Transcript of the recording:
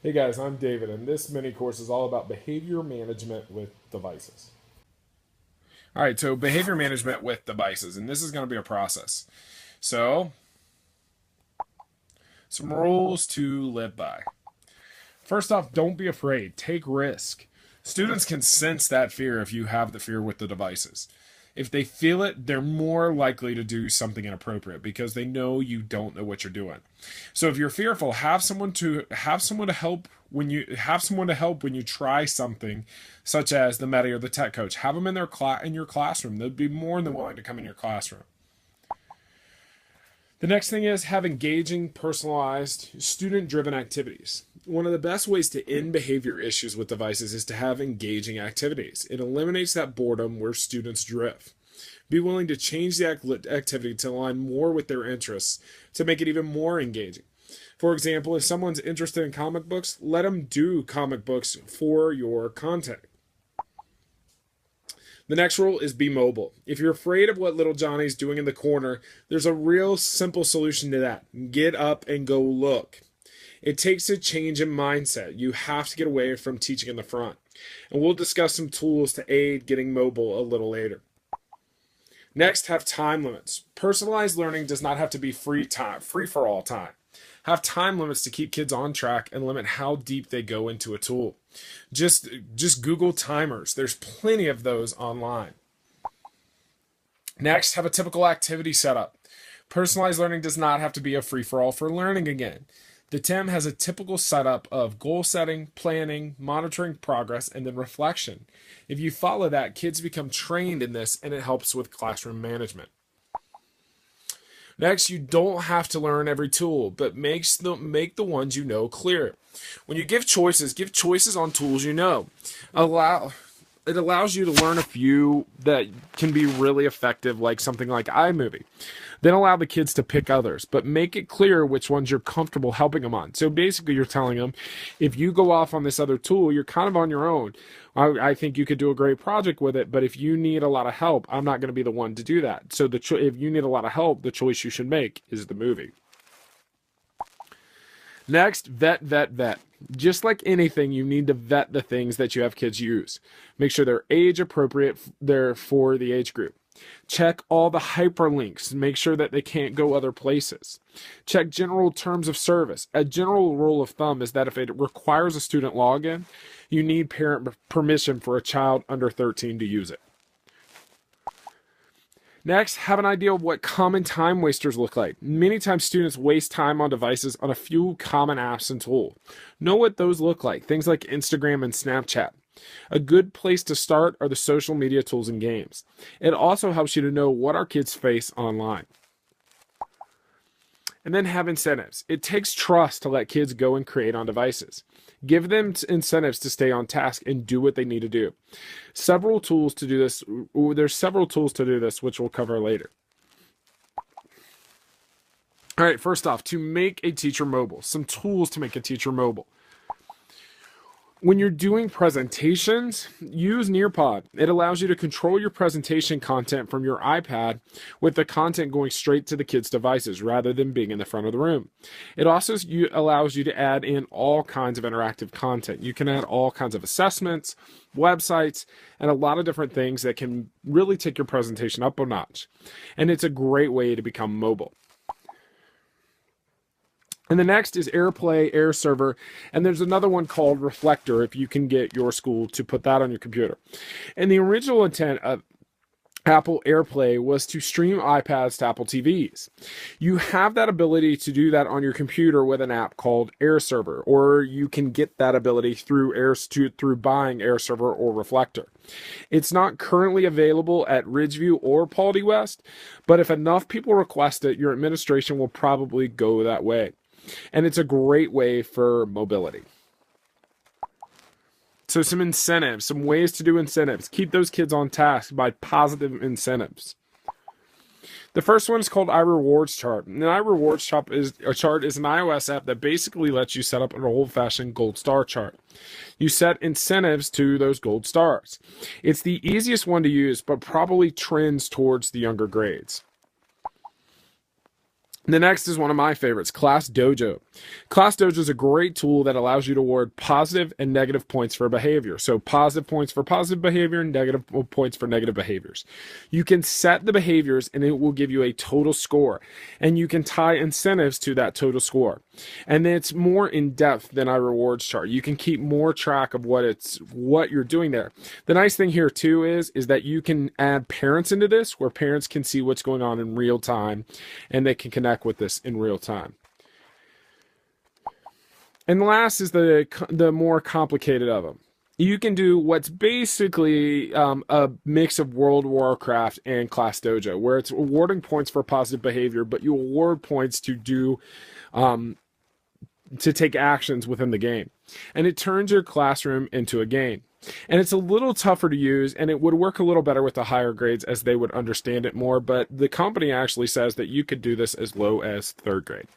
Hey guys, I'm David, and this mini course is all about behavior management with devices. All right, so behavior management with devices, and this is going to be a process. So, some rules to live by. First off, don't be afraid, take risk. Students can sense that fear if you have the fear with the devices. If they feel it, they're more likely to do something inappropriate because they know you don't know what you're doing. So if you're fearful, have someone to help when you try something, such as the meta or the tech coach. Have them in in your classroom. They'd be more than willing to come in your classroom. The next thing is have engaging, personalized, student driven activities. One of the best ways to end behavior issues with devices is to have engaging activities. It eliminates that boredom where students drift. Be willing to change the activity to align more with their interests to make it even more engaging. For example, if someone's interested in comic books, let them do comic books for your content. The next rule is be mobile. If you're afraid of what little Johnny's doing in the corner, there's a real simple solution to that. Get up and go look. It takes a change in mindset. You have to get away from teaching in the front. And we'll discuss some tools to aid getting mobile a little later. Next, have time limits. Personalized learning does not have to be free for all time. Have time limits to keep kids on track and limit how deep they go into a tool. Just Google timers. There's plenty of those online. Next, have a typical activity setup. Personalized learning does not have to be a free-for-all for learning again. The TIM has a typical setup of goal setting, planning, monitoring progress, and then reflection. If you follow that, kids become trained in this and it helps with classroom management. Next, you don't have to learn every tool, but make the ones you know clear. When you give choices on tools you know. It allows you to learn a few that can be really effective, like something like iMovie. Then allow the kids to pick others, but make it clear which ones you're comfortable helping them on. So basically, you're telling them, if you go off on this other tool, you're kind of on your own. I think you could do a great project with it, but if you need a lot of help, I'm not going to be the one to do that. So if you need a lot of help, the choice you should make is the movie. Next, vet. Just like anything, you need to vet the things that you have kids use. Make sure they're age appropriate for the age group. Check all the hyperlinks and make sure that they can't go other places. Check general terms of service. A general rule of thumb is that if it requires a student login, you need parent permission for a child under 13 to use it. Next, have an idea of what common time wasters look like. Many times students waste time on devices on a few common apps and tools. Know what those look like, things like Instagram and Snapchat. A good place to start are the social media tools and games. It also helps you to know what our kids face online. And then have incentives. It takes trust to let kids go and create on devices. Give them incentives to stay on task and do what they need to do. There's several tools to do this, which we'll cover later. All right, first off, to make a teacher mobile. Some tools to make a teacher mobile. When you're doing presentations, use Nearpod. It allows you to control your presentation content from your iPad with the content going straight to the kids' devices rather than being in the front of the room. It also allows you to add in all kinds of interactive content. You can add all kinds of assessments, websites, and a lot of different things that can really take your presentation up a notch. And it's a great way to become mobile. And the next is AirPlay, AirServer, and there's another one called Reflector if you can get your school to put that on your computer. And the original intent of Apple AirPlay was to stream iPads to Apple TVs. You have that ability to do that on your computer with an app called AirServer, or you can get that ability through buying AirServer or Reflector. It's not currently available at Ridgeview or Pauldie West, but if enough people request it, your administration will probably go that way. And it's a great way for mobility. So some incentives, some ways to do incentives. Keep those kids on task by positive incentives. The first one is called iRewards Chart. And iRewards Chart is an iOS app that basically lets you set up an old-fashioned gold star chart. You set incentives to those gold stars. It's the easiest one to use, but probably trends towards the younger grades. The next is one of my favorites, Class Dojo. Class Dojo is a great tool that allows you to award positive and negative points for behavior. So positive points for positive behavior and negative points for negative behaviors. You can set the behaviors and it will give you a total score. And you can tie incentives to that total score. And it's more in depth than our rewards chart. You can keep more track of what you're doing there. The nice thing here too is that you can add parents into this, where parents can see what's going on in real time and they can connect with this in real time. And last is the more complicated of them. You can do what's basically a mix of World of Warcraft and Class Dojo, where it's awarding points for positive behavior, but you award points to do to take actions within the game. And it turns your classroom into a game. And it's a little tougher to use, and it would work a little better with the higher grades as they would understand it more, but the company actually says that you could do this as low as 3rd grade.